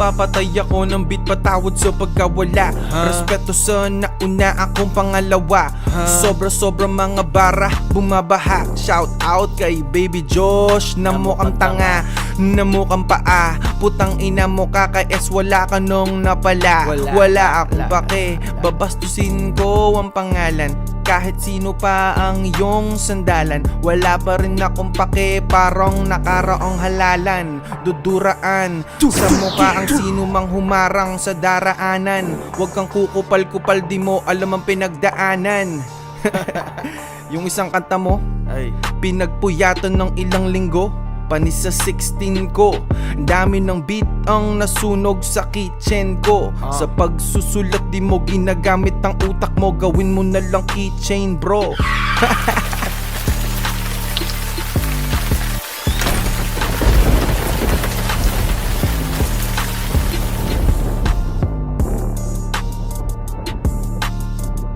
Papatay ako ng beat, patawad sa pagkawala. Respeto sa nauna, akong pangalawa. Sobra-sobra mga bara, bumabaha. Shout out kay Baby Josh na mukhang tanga, na mukhang paa. Putang ina mo KKS, wala ka nung napala. Wala akong pake, babastusin ko ang pangalan. Kahit sino pa ang iyong sandalan, wala pa rin akong pake, parang nakaraong halalan. Duduraan sa mukha ang sino mang humarang sa daraanan. Huwag kang kukupal-kupal, di mo alam ang pinagdaanan. Yung isang kanta mo, pinagpuyatan ng ilang linggo, panis sa 16 ko. Dami ng beat ang nasunog sa kitchen ko. Sa pagsusulat di mo ginagamit ang utak mo, gawin mo na lang keychain bro.